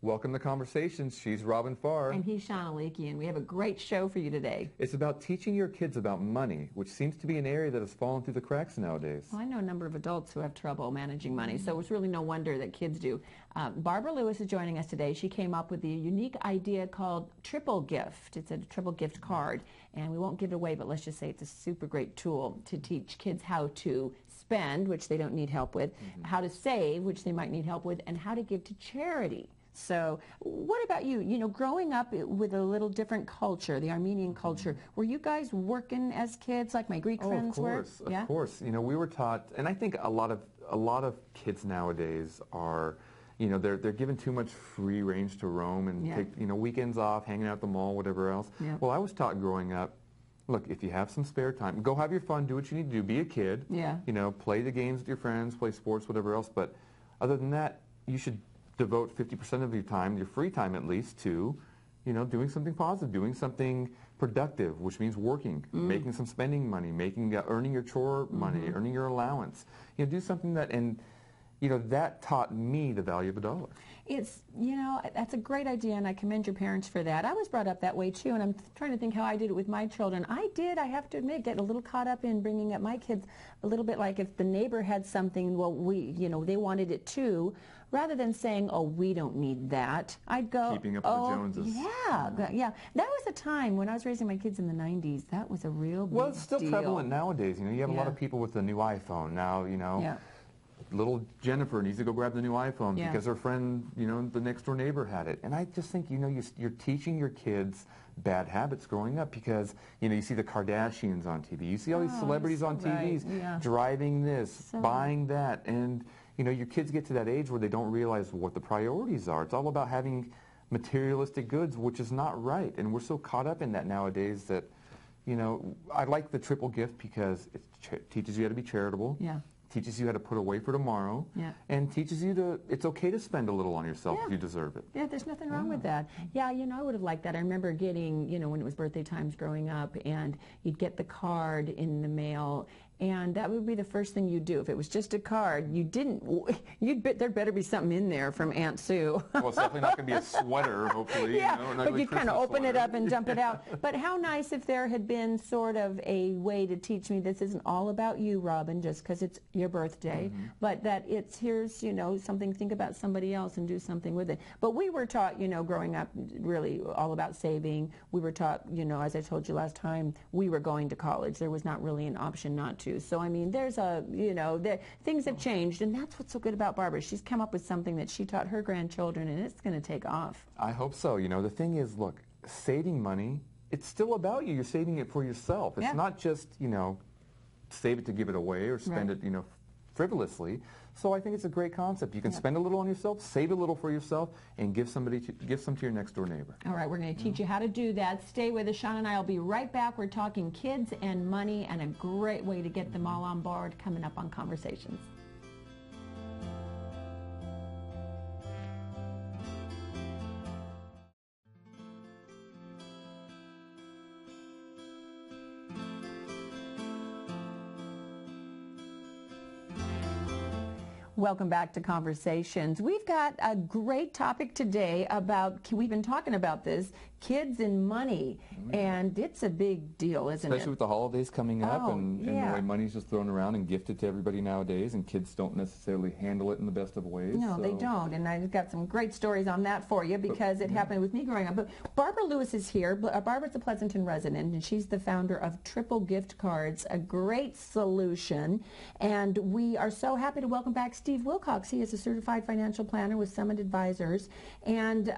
Welcome to Conversations. She's Robin Farr. And he's Sean Aliki, and we have a great show for you today. It's about teaching your kids about money, which seems to be an area that has fallen through the cracks nowadays. Well, I know a number of adults who have trouble managing money, so it's really no wonder that kids do. Barbara Lewis is joining us today. She came up with the unique idea called TripleGift. It's a TripleGift card, and we won't give it away, but let's just say it's a super great tool to teach kids how to spend, which they don't need help with, how to save, which they might need help with, and how to give to charity. So what about you? You know, growing up with a little different culture, the Armenian culture, were you guys working as kids like my Greek friends were? Of course. You know, we were taught, and I think a lot of kids nowadays are, you know, they're given too much free range to roam and take, you know, weekends off, hanging out at the mall, whatever else. Well, I was taught growing up, look, if you have some spare time, go have your fun, do what you need to do, be a kid, you know, play the games with your friends, play sports, whatever else, but other than that, you should devote 50% of your time, your free time at least, to, you know, doing something positive, doing something productive, which means working, making some spending money, earning your chore money, earning your allowance. You know, do something that, and you know, that taught me the value of a dollar. It's, you know, that's a great idea, and I commend your parents for that. I was brought up that way too, and I'm trying to think how I did it with my children. I have to admit, get a little caught up in bringing up my kids a little bit like if the neighbor had something, well, you know, they wanted it too. Rather than saying, oh, we don't need that, I'd go, keeping up with the Joneses. Yeah. That was a time when I was raising my kids in the 90s. That was a real big deal. Well, it's still prevalent nowadays. You know, you have a lot of people with the new iPhone now, you know. Little Jennifer needs to go grab the new iPhone because her friend, you know, the next door neighbor had it. And I just think, you know, you're teaching your kids bad habits growing up because, you know, you see the Kardashians on TV. You see all these celebrities on TVs driving this, buying that. And, you know, your kids get to that age where they don't realize what the priorities are. It's all about having materialistic goods, which is not right. And we're so caught up in that nowadays that, you know, I like the TripleGift because it teaches you how to be charitable. Teaches you how to put away for tomorrow, and teaches you it's okay to spend a little on yourself if you deserve it. Yeah, there's nothing wrong with that. Yeah, you know, I would have liked that. I remember getting, you know, when it was birthday times growing up, and you'd get the card in the mail, and that would be the first thing you'd do. If it was just a card, there'd better be something in there from Aunt Sue. Well, it's definitely not going to be a sweater, hopefully. Yeah, you know, but you'd kind of open it up and dump it out. But how nice if there had been sort of a way to teach me this isn't all about you, Robin, just because it's your birthday, but that here's, you know, something, think about somebody else and do something with it. But we were taught, you know, growing up really all about saving. We were taught, you know, as I told you last time, we were going to college. There was not really an option not to. So, I mean, there's things have changed, and that's what's so good about Barbara. She's come up with something that she taught her grandchildren, and it's going to take off. I hope so. You know, the thing is, look, saving money, it's still about you. You're saving it for yourself. It's not just, you know, save it to give it away or spend it, you know, frivolously. So I think it's a great concept. You can spend a little on yourself, save a little for yourself, and give some to your next door neighbor. All right, we're going to teach you how to do that. Stay with us. Sean and I will be right back. We're talking kids and money, and a great way to get them all on board coming up on Conversations. Welcome back to Conversations. We've got a great topic today about, we've been talking about this, kids and money, and it's a big deal, isn't it? Especially with the holidays coming up and the way money's just thrown around and gifted to everybody nowadays, and kids don't necessarily handle it in the best of ways. No, they don't, and I've got some great stories on that for you because it happened with me growing up. But Barbara Lewis is here. Barbara's a Pleasanton resident, and she's the founder of TripleGift Cards, a great solution, and we are so happy to welcome back Steve Wilcox. He is a certified financial planner with Summit Advisors, and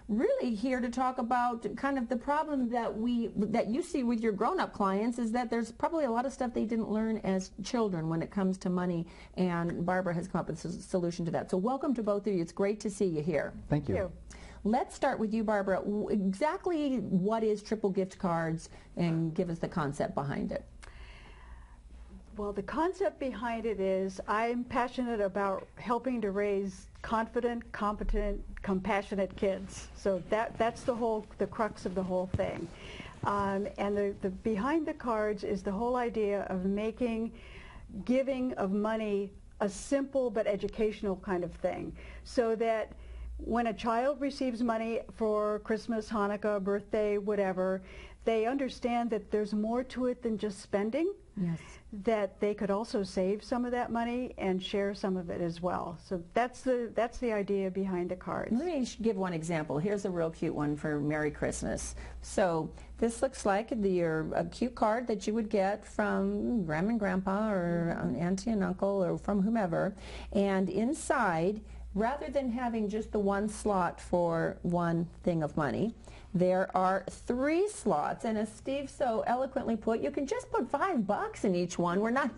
really here to talk about kind of the problem that you see with your grown-up clients is that there's probably a lot of stuff they didn't learn as children when it comes to money, and Barbara has come up with a solution to that. So welcome to both of you. It's great to see you here. Thank you. Let's start with you, Barbara. Exactly what is TripleGift Cards, and give us the concept behind it. Well, the concept behind it is I'm passionate about helping to raise confident, competent, compassionate kids. So that's the crux of the whole thing. And the behind the cards is the whole idea of making giving of money a simple but educational kind of thing, so that when a child receives money for Christmas, Hanukkah, birthday, whatever, they understand that there's more to it than just spending. Yes. That they could also save some of that money and share some of it as well. So that's the idea behind the cards. Let me give one example. Here's a real cute one for Merry Christmas. So this looks like a cute card that you would get from Grandma and Grandpa or Auntie and Uncle or from whomever. And inside, rather than having just the one slot for one thing of money, there are 3 slots, and as Steve so eloquently put, you can just put $5 in each one. We're not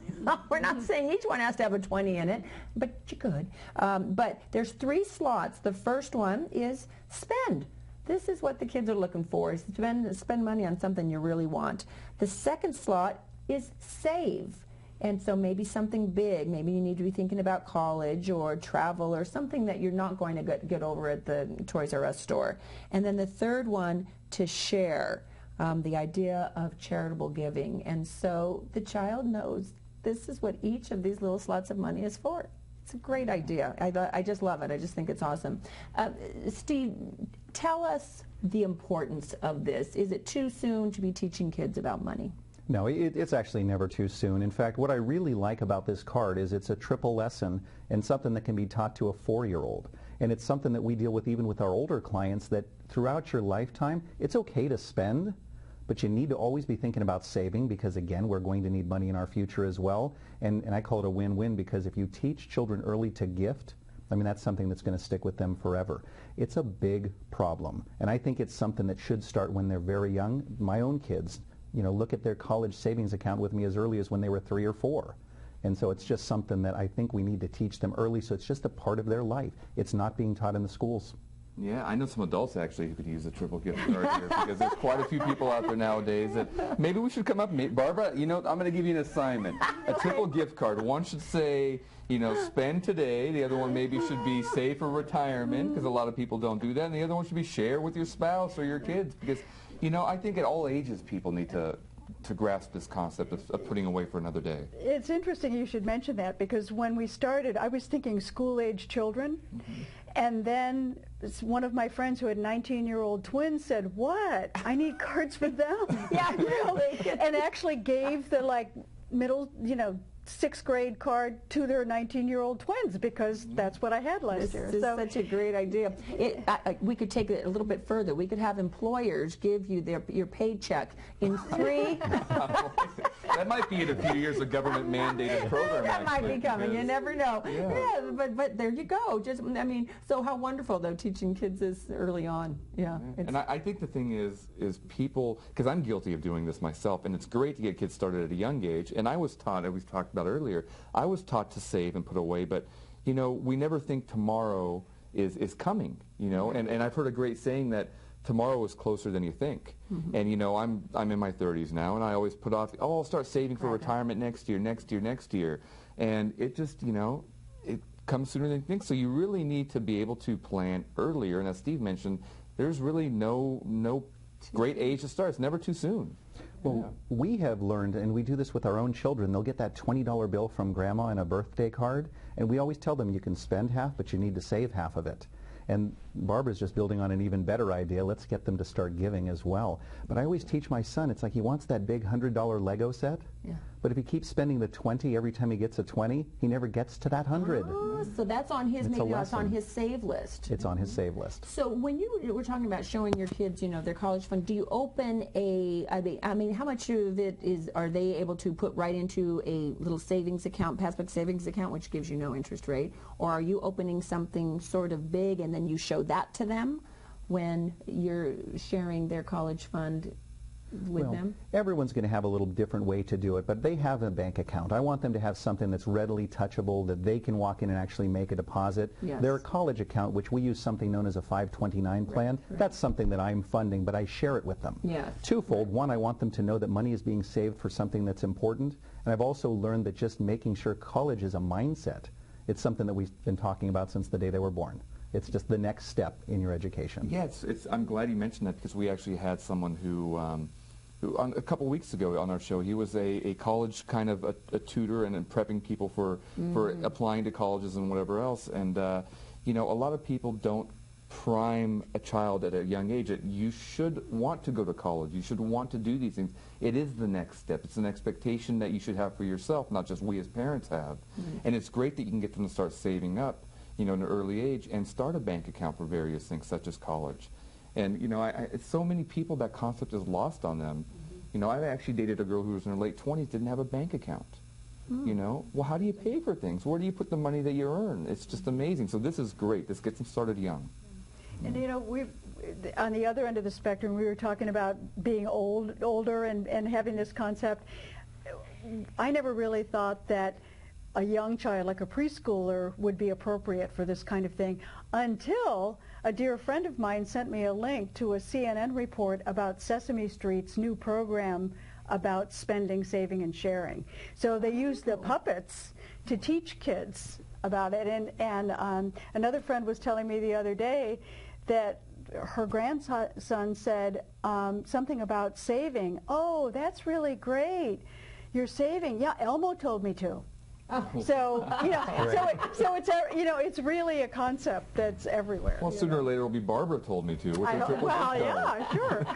saying each one has to have a 20 in it, but you could. But there's 3 slots. The first one is spend. This is what the kids are looking for, is spend money on something you really want. The second slot is save. And so maybe something big, maybe you need to be thinking about college or travel or something that you're not going to get over at the Toys R Us store. And then the third one, to share, the idea of charitable giving. And so the child knows this is what each of these little slots of money is for. It's a great idea. I just love it. I just think it's awesome. Steve, tell us the importance of this. Is it too soon to be teaching kids about money? No, it's actually never too soon. In fact, what I really like about this card is it's a triple lesson and something that can be taught to a 4-year-old. And it's something that we deal with even with our older clients, that throughout your lifetime, it's okay to spend, but you need to always be thinking about saving, because again, we're going to need money in our future as well. And I call it a win-win, because if you teach children early to gift, I mean, that's something that's going to stick with them forever. It's a big problem. And I think it's something that should start when they're very young. My own kids, look at their college savings account with me as early as when they were 3 or 4. And so it's just something that I think we need to teach them early, so it's just a part of their life. It's not being taught in the schools. Yeah, I know some adults actually who could use a triple gift card here, because there's quite a few people out there nowadays that maybe we should come up. Barbara, I'm going to give you an assignment. A triple gift card. One should say, spend today. The other one maybe should be save for retirement, because a lot of people don't do that. And the other one should be share with your spouse or your kids, because I think at all ages people need to grasp this concept of putting away for another day. It's interesting you should mention that, because when we started, I was thinking school-age children, and then one of my friends who had 19-year-old twins said, "What? I need cards for them." Yeah, really. And actually gave the middle, 6th grade card to their 19-year-old twins, because that's what I had last year. This is such a great idea. We could take it a little bit further. We could have employers give you your paycheck in 3. That might be in a few years a government mandated program. That might be coming. You never know. Yeah, but there you go. So how wonderful though, teaching kids this early on. Yeah. And I think the thing is people, because I'm guilty of doing this myself, and it's great to get kids started at a young age. And I was taught, as we talked about earlier, I was taught to save and put away, but we never think tomorrow is coming, and I've heard a great saying that tomorrow is closer than you think. And I'm in my 30s now, and I always put off, I'll start saving for retirement next year, and it just it comes sooner than you think. So you really need to be able to plan earlier, and as Steve mentioned, there's really no great age to start. It's never too soon. Well, we have learned, and we do this with our own children, they'll get that $20 bill from grandma and a birthday card, and we always tell them you can spend half, but you need to save half of it. And Barbara's just building on an even better idea. Let's get them to start giving as well. But I always teach my son, it's like he wants that big $100 Lego set. Yeah. But if he keeps spending the 20 every time he gets a 20, he never gets to that 100. Oh, so that's on his, maybe that's on his save list. It's on his save list. So when you were talking about showing your kids, their college fund, do you open how much of it are they able to put right into a little savings account, passbook savings account, which gives you no interest rate? Or are you opening something sort of big and then you show that to them when you're sharing their college fund with them? Everyone's going to have a little different way to do it, but they have a bank account. I want them to have something that's readily touchable, that they can walk in and actually make a deposit. Yes. Their college account, which we use something known as a 529 plan, that's something that I'm funding, but I share it with them. Yes. Twofold. One, I want them to know that money is being saved for something that's important, and I've also learned that just making sure college is a mindset. It's something that we've been talking about since the day they were born. It's just the next step in your education. Yeah, I'm glad you mentioned that, because we actually had someone who a couple weeks ago on our show, he was a college kind of a tutor and prepping people for applying to colleges and whatever else. And a lot of people don't prime a child at a young age that you should want to go to college. You should want to do these things. It is the next step. It's an expectation that you should have for yourself, not just we as parents have. And it's great that you can get them to start saving up, you know, in an early age and start a bank account for various things such as college. And, you know, so many people, that concept is lost on them. You know, I actually dated a girl who was in her late 20s, didn't have a bank account. You know, well, how do you pay for things? Where do you put the money that you earn? It's just amazing. So this is great. This gets them started young. And you know, on the other end of the spectrum, we were talking about being older and having this concept. I never really thought that a young child, like a preschooler, would be appropriate for this kind of thing until a dear friend of mine sent me a link to a CNN report about Sesame Street's new program about spending, saving, and sharing. So they use the puppets to teach kids about it. And another friend was telling me the other day that her grandson said something about saving. Oh, that's really great. You're saving. Yeah, Elmo told me to. Oh. So you know, so it's you know, it's really a concept that's everywhere. Well, sooner or later it'll be Barbara told me to. Well, yeah, sure.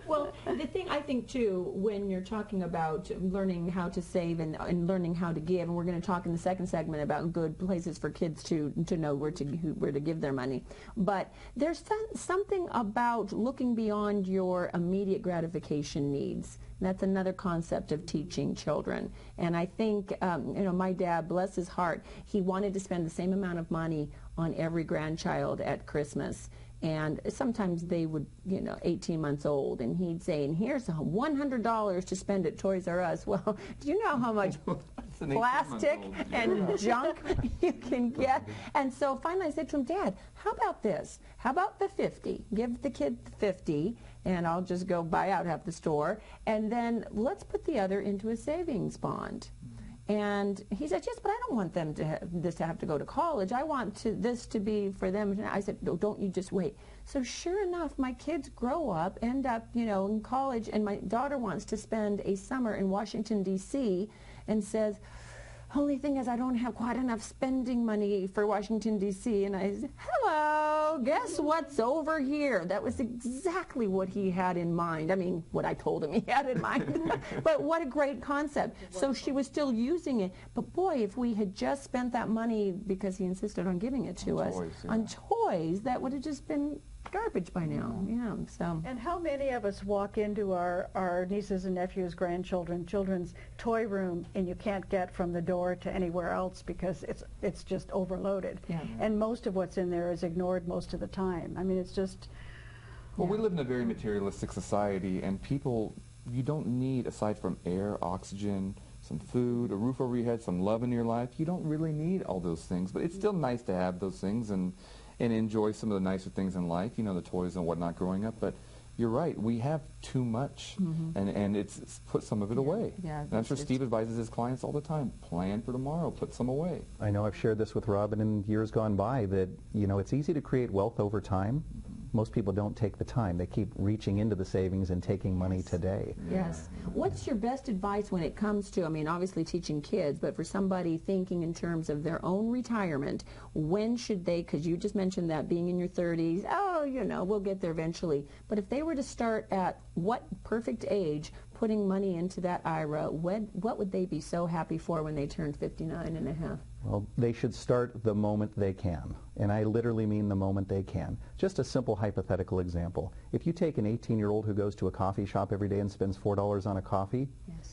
Well, the thing I think too, when you're talking about learning how to save and learning how to give, and we're going to talk in the second segment about good places for kids to know where to give their money. But there's something about looking beyond your immediate gratification needs. That's another concept of teaching children. And I think, you know, my dad, bless his heart, he wanted to spend the same amount of money on every grandchild at Christmas. And sometimes they would, you know, 18 months old, and he'd say, and here's $100 to spend at Toys R Us. Well, do you know how much plastic and junk you can get? And so finally I said to him, Dad, how about this? How about the 50? Give the kid the 50, and I'll just go buy out half the store, and then let's put the other into a savings bond. And he said, yes, but I don't want them to have to go to college. I want this to be for them. And I said, no, don't you just wait. So sure enough, my kids grow up, end up, you know, in college, and my daughter wants to spend a summer in Washington, D.C., and says, only thing is I don't have quite enough spending money for Washington, D.C. And I said, hello, guess what's over here? That was exactly what he had in mind. I mean, what I told him he had in mind. But what a great concept. So she was still using it. But boy, if we had just spent that money, because he insisted on giving it to us, on toys, that would have just been garbage by now. Yeah. So. And how many of us walk into our nieces and nephews, children's toy room, and you can't get from the door to anywhere else because it's just overloaded. Yeah. And most of what's in there is ignored most of the time. I mean, it's just. Well, we live in a very materialistic society, and people, you don't need, aside from air, oxygen, some food, a roof over your head, some love in your life, you don't really need all those things. But it's still nice to have those things and enjoy some of the nicer things in life, you know, the toys and whatnot growing up. But you're right, we have too much, and it's put some of it away. Yeah, and I'm sure Steve advises his clients all the time, plan for tomorrow, put some away. I know I've shared this with Robin in years gone by that, you know, it's easy to create wealth over time. Most people don't take the time. They keep reaching into the savings and taking money today. Yes. What's your best advice when it comes to, I mean, obviously teaching kids, but for somebody thinking in terms of their own retirement, when should they, because you just mentioned that being in your 30s, oh, you know, we'll get there eventually. But if they were to start at what perfect age putting money into that IRA, what would they be so happy for when they turned 59 and a half? Well, they should start the moment they can, and I literally mean the moment they can. Just a simple hypothetical example. If you take an 18-year-old who goes to a coffee shop every day and spends $4 on a coffee,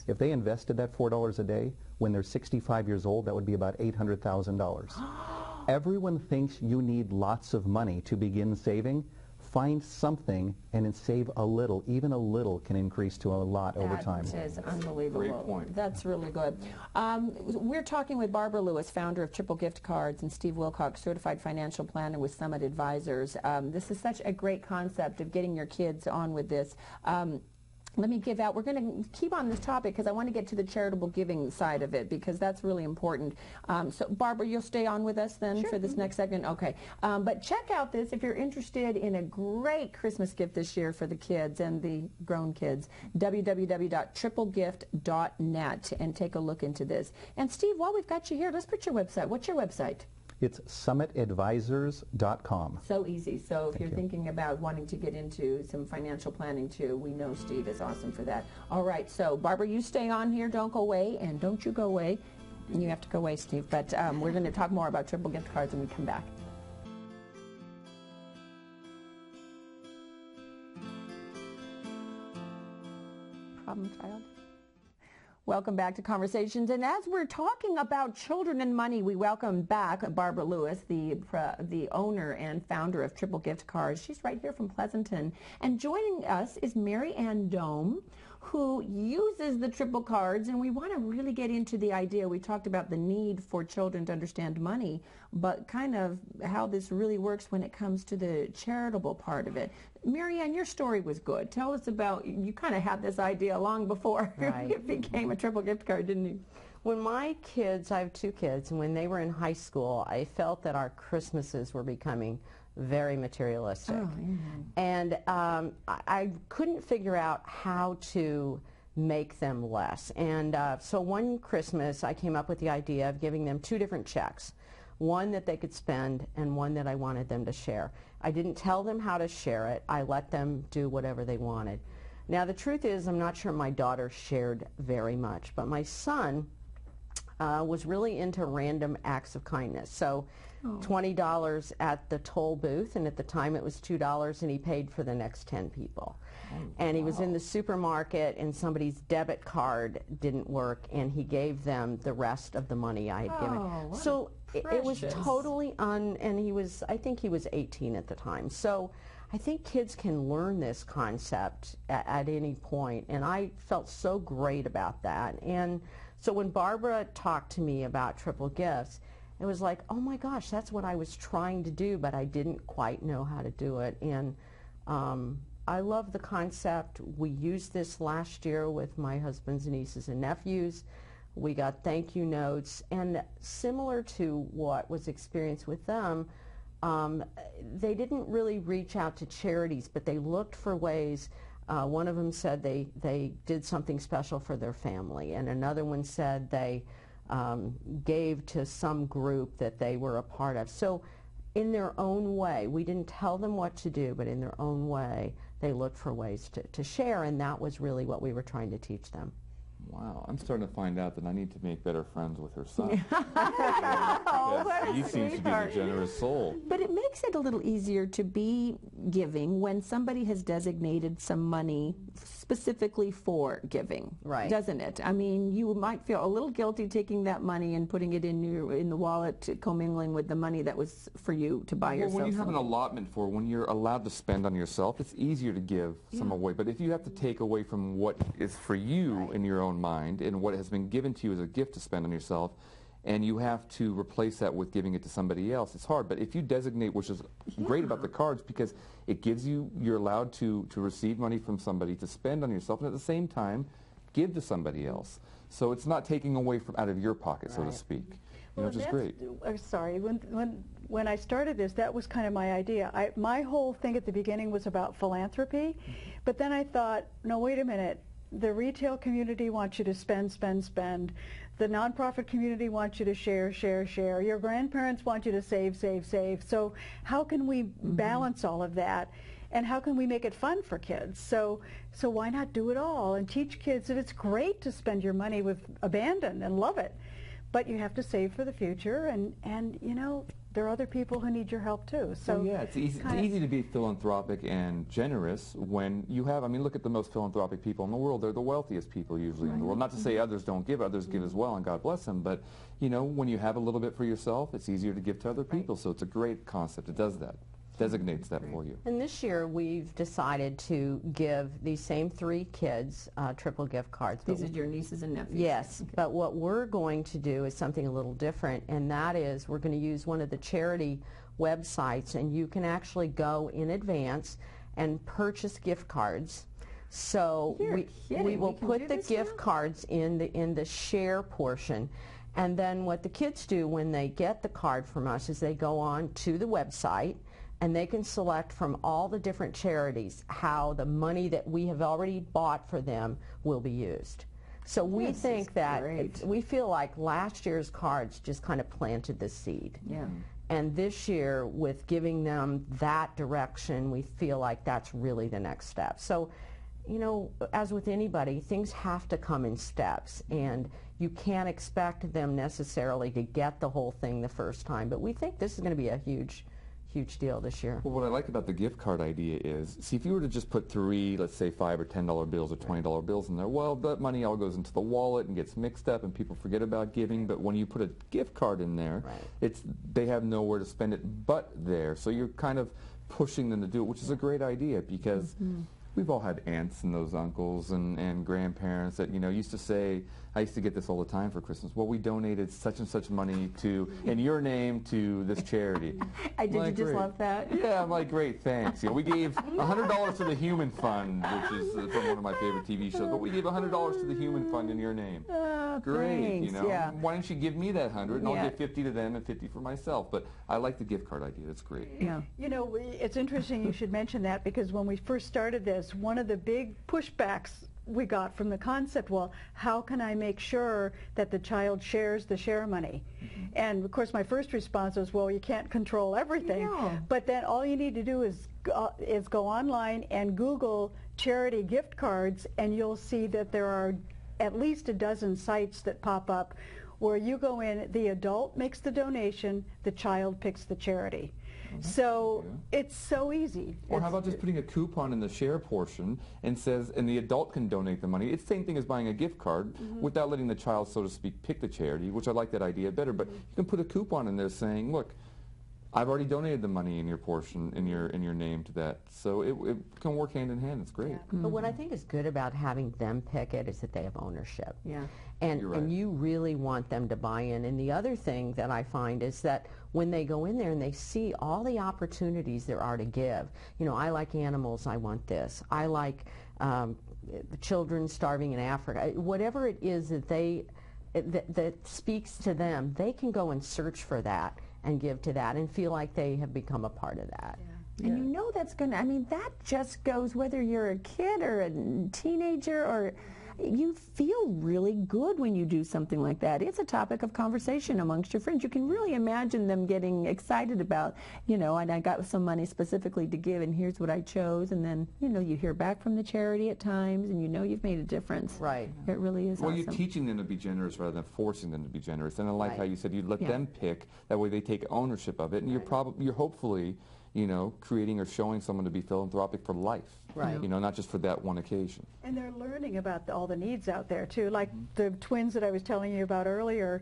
if they invested that $4 a day, when they're 65 years old, that would be about $800,000. Everyone thinks you need lots of money to begin saving. Find something and then save a little. Even a little can increase to a lot over time. That is unbelievable. Great point. That's really good. We're talking with Barbara Lewis, founder of TripleGift Cards, and Steve Wilcox, certified financial planner with Summit Advisors. This is such a great concept of getting your kids on with this. Let me give out, we're going to keep on this topic because I want to get to the charitable giving side of it because that's really important. So Barbara, you'll stay on with us then for this next segment? Okay. But check out this if you're interested in a great Christmas gift this year for the kids and the grown kids, www.triplegift.net, and take a look into this. And Steve, while we've got you here, let's put your website. What's your website? It's summitadvisors.com. So easy. So if you're you. thinking about wanting to get into some financial planning too, we know Steve is awesome for that. All right, so Barbara, you stay on here. Don't go away, and don't you go away. You have to go away, Steve. But we're going to talk more about triple gift cards when we come back. Problem child. Welcome back to Conversations, and as we're talking about children and money, we welcome back Barbara Lewis, the owner and founder of Triple Gift Cards. She's right here from Pleasanton, and joining us is Mary Ann Dome, who uses the triple cards, and we want to really get into the idea. We talked about the need for children to understand money, but kind of how this really works when it comes to the charitable part of it. Mary Ann, your story was good. Tell us about, you kind of had this idea long before it became a triple gift card, didn't you? When my kids, I have 2 kids, and when they were in high school, I felt that our Christmases were becoming very materialistic. Oh, and I couldn't figure out how to make them less. And so one Christmas, I came up with the idea of giving them 2 different checks. One that they could spend and one that I wanted them to share. I didn't tell them how to share it. I let them do whatever they wanted. Now the truth is, I'm not sure my daughter shared very much, but my son was really into random acts of kindness. So $20 at the toll booth, and at the time it was $2, and he paid for the next 10 people. And he was in the supermarket, and somebody's debit card didn't work, and he gave them the rest of the money I had given. So it was totally and he was, I think he was 18 at the time. So I think kids can learn this concept at any point, and I felt so great about that. And so when Barbara talked to me about triple gifts, it was like, oh my gosh, that's what I was trying to do, but I didn't quite know how to do it. And I love the concept. We used this last year with my husband's nieces and nephews. We got thank you notes, and similar to what was experienced with them, they didn't really reach out to charities, but they looked for ways. One of them said they did something special for their family, and another one said they gave to some group that they were a part of. So in their own way, we didn't tell them what to do, but in their own way, they looked for ways to share, and that was really what we were trying to teach them. Wow, I'm starting to find out that I need to make better friends with her son. He seems to be the generous soul. But it makes it a little easier to be giving when somebody has designated some money specifically for giving, doesn't it? I mean, you might feel a little guilty taking that money and putting it in the wallet, commingling with the money that was for you to buy yourself. Well, when you have an allotment for, when you're allowed to spend on yourself, it's easier to give some away. But if you have to take away from what is for you in your own mind and what has been given to you as a gift to spend on yourself, and you have to replace that with giving it to somebody else, it's hard. But if you designate, which is great about the cards, because it gives you, you're allowed to receive money from somebody to spend on yourself, and at the same time give to somebody else. So it's not taking away from out of your pocket, so to speak, which is great. Sorry, when I started this, that was kind of my idea. My whole thing at the beginning was about philanthropy, but then I thought, no, wait a minute. The retail community wants you to spend, spend, spend. The nonprofit community wants you to share, share, share. Your grandparents want you to save, save, save. So how can we balance all of that? And how can we make it fun for kids? So why not do it all and teach kids that it's great to spend your money with abandon and love it. But you have to save for the future, and you know, there are other people who need your help too. So yeah, it's easy to be philanthropic and generous when you have, I mean, look at the most philanthropic people in the world. They're the wealthiest people usually in the world. Not to say others don't give, others give as well, and God bless them. But, you know, when you have a little bit for yourself, it's easier to give to other people. So it's a great concept. It does that. Designates that for you. And this year we've decided to give these same 3 kids triple gift cards. These are your nieces and nephews? Yes, but what we're going to do is something a little different, and that is we're going to use one of the charity websites, and you can actually go in advance and purchase gift cards. So we will put the gift cards in the share portion. And then what the kids do when they get the card from us is they go on to the website, and they can select from all the different charities how the money that we have already bought for them will be used. So we think that we feel like last year's cards just kind of planted the seed. Yeah. And this year, with giving them that direction, we feel like that's really the next step. So, you know, as with anybody, things have to come in steps, and you can't expect them necessarily to get the whole thing the first time. But we think this is going to be a huge deal this year. Well, what I like about the gift card idea is, see, if you were to just put 3, let's say $5 or $10 bills or $20 bills in there, well, that money all goes into the wallet and gets mixed up and people forget about giving. But when you put a gift card in there, they have nowhere to spend it but there. So you're kind of pushing them to do it, which is a great idea, because we've all had aunts and those uncles and grandparents that, you know, used to say, I used to get this all the time for Christmas, well, we donated such and such money to, in your name, to this charity. Did you just love that? Yeah, I'm like, great, thanks. You know, we gave $100 to the Human Fund, which is from one of my favorite TV shows, but we gave $100 to the Human Fund in your name. Great, thanks, you know. Why don't you give me that 100 and I'll give 50 to them and 50 for myself? But I like the gift card idea. That's great. Yeah. You know, it's interesting you should mention that, because when we first started this, one of the big pushbacks we got from the concept, well, how can I make sure that the child shares the share money? And of course my first response was, well, you can't control everything. No. But then all you need to do is go online and Google charity gift cards, and you'll see that there are at least a dozen sites that pop up where you go in, the adult makes the donation, the child picks the charity. So it's so easy. Or how about just putting a coupon in the share portion and says, and the adult can donate the money. It's the same thing as buying a gift card without letting the child, so to speak, pick the charity, which I like that idea better. But you can put a coupon in there saying, look, I've already donated the money in your portion, in your name to that. So it can work hand in hand. It's great. Yeah. But what I think is good about having them pick it is that they have ownership. Yeah. And you really want them to buy in. And the other thing that I find is that when they go in there and they see all the opportunities there are to give, you know, I like animals, I want this. I like children starving in Africa. Whatever it is that that speaks to them, they can go and search for that and give to that and feel like they have become a part of that. Yeah. And you know that's going to, I mean, that just goes whether you're a kid or a teenager, or you feel really good when you do something like that. It's a topic of conversation amongst your friends. You can really imagine them getting excited about, you know, and I got some money specifically to give, and here's what I chose. And then, you know, you hear back from the charity at times, and you know you've made a difference. Right. It really is Well, awesome. you're teaching them to be generous rather than forcing them to be generous. And I like how you said you'd let them pick. That way they take ownership of it. And you're hopefully, you know, creating or showing someone to be philanthropic for life. Right. You know, not just for that one occasion. And they're learning about all the needs out there too, like the twins that I was telling you about earlier.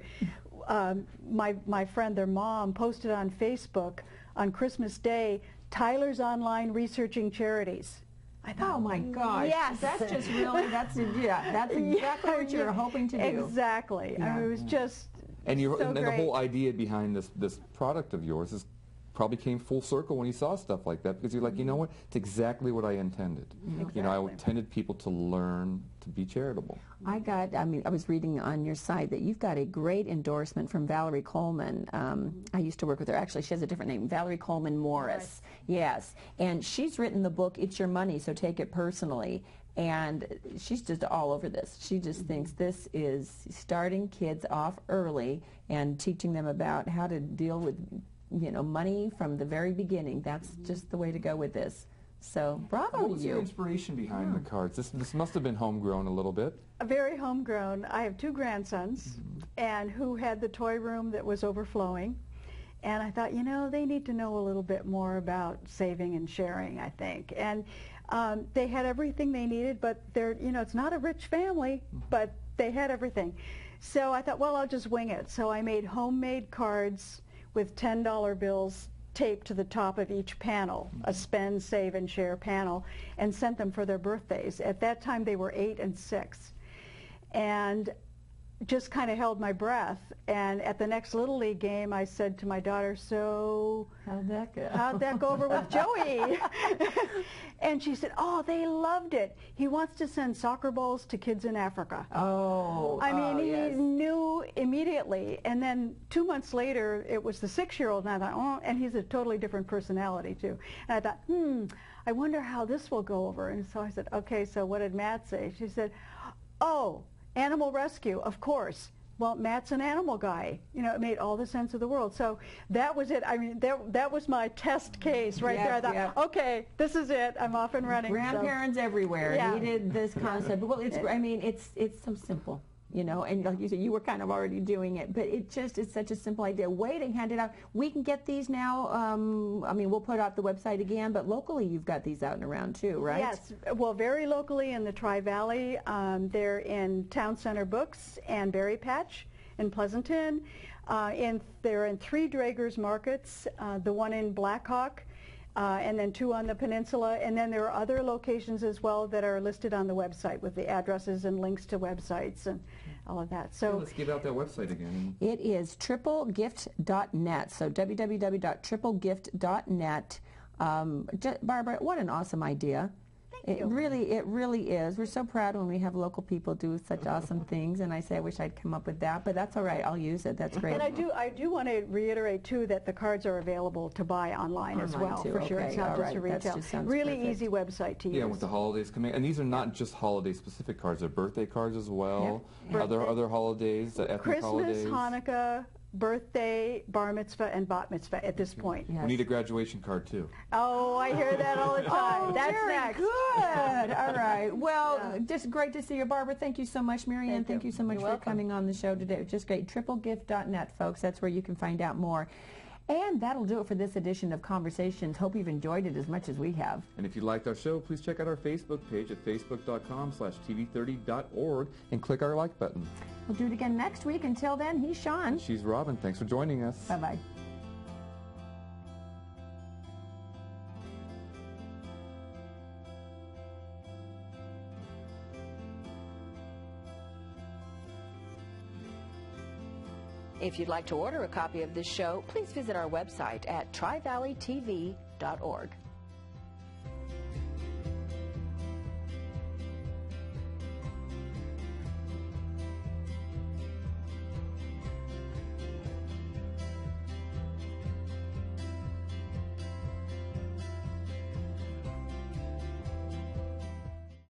My friend, their mom, posted on Facebook on Christmas Day, Tyler's online researching charities. I thought, oh my gosh. yes, That's just really, that's exactly what you're hoping to do. Exactly. I mean, it was just And so and the great. whole idea behind this product of yours is probably came full circle when you saw stuff like that, because you're like, you know what, it's exactly what I intended. You know, I intended people to learn to be charitable. I was reading on your site that you've got a great endorsement from Valerie Coleman. I used to work with her. Actually, she has a different name, Valerie Coleman Morris. Right. Yes. And she's written the book, It's Your Money, So Take It Personally. And she's just all over this. She just thinks this is starting kids off early and teaching them about how to deal with, you know, money from the very beginning. That's just the way to go with this. So bravo What to was you. your inspiration behind the cards? This must have been homegrown a little bit. Very homegrown. I have 2 grandsons, and who had the toy room that was overflowing. And I thought, you know, they need to know a little bit more about saving and sharing, I think. And they had everything they needed, but they're, you know, it's not a rich family, but they had everything. So I thought, well, I'll just wing it. So I made homemade cards with $10 bills taped to the top of each panel, a spend, save, and share panel, and sent them for their birthdays. At that time, they were 8 and 6. And just kind of held my breath. And at the next Little League game, I said to my daughter, so How'd that go? How'd that go over with Joey? And she said, oh, they loved it. He wants to send soccer balls to kids in Africa. Oh, I mean, yes. he knew immediately. And then 2 months later, it was the 6-year-old, and I thought, oh, and he's a totally different personality, too. And I thought, I wonder how this will go over. And so I said, okay, so what did Matt say? She said, oh, Animal rescue, of course. Well, Matt's an animal guy. You know, it made all the sense of the world. So that was it. I mean, that was my test case right there. I thought, okay, this is it. I'm off and running. Grandparents everywhere needed this concept. Well, I mean, it's so simple. You know, and like you said, you were kind of already doing it, but it just is such a simple idea. Waiting, hand it out. We can get these now. I mean, we'll put out the website again, but locally you've got these out and around too, right? Yes. Well, very locally in the Tri-Valley. They're in Town Center Books and Berry Patch in Pleasanton. They're in 3 Draeger's markets, the one in Blackhawk, and then 2 on the peninsula, and then there are other locations as well that are listed on the website with the addresses and links to websites and all of that. So let's give out that website again. It is TripleGift.net, so www.triplegift.net. Barbara, what an awesome idea. It really is. We're so proud when we have local people do such awesome things, and I say I wish I'd come up with that, but that's all right. I'll use it. That's great. And I do want to reiterate too that the cards are available to buy online as well, too. For sure. Okay. It's not just a retail. Really perfect. Easy website to use. Yeah, with the holidays coming, and these are not just holiday-specific cards. They're birthday cards as well. Yeah. Other holidays, ethnic Christmas, holidays. Hanukkah, birthday, bar mitzvah, and bat mitzvah at this point. Yes. We need a graduation card too. Oh, I hear that all the time. Oh, That's very next. good. All right. Well, just great to see you, Barbara. Thank you so much, Marianne. Thank you so much for coming on the show today. It was just great. TripleGift.net, folks. That's where you can find out more. And that'll do it for this edition of Conversations. Hope you've enjoyed it as much as we have. And if you liked our show, please check out our Facebook page at facebook.com/tv30.org and click our like button. We'll do it again next week. Until then, he's Sean. She's Robin. Thanks for joining us. Bye-bye. If you'd like to order a copy of this show, please visit our website at trivalleytv.org.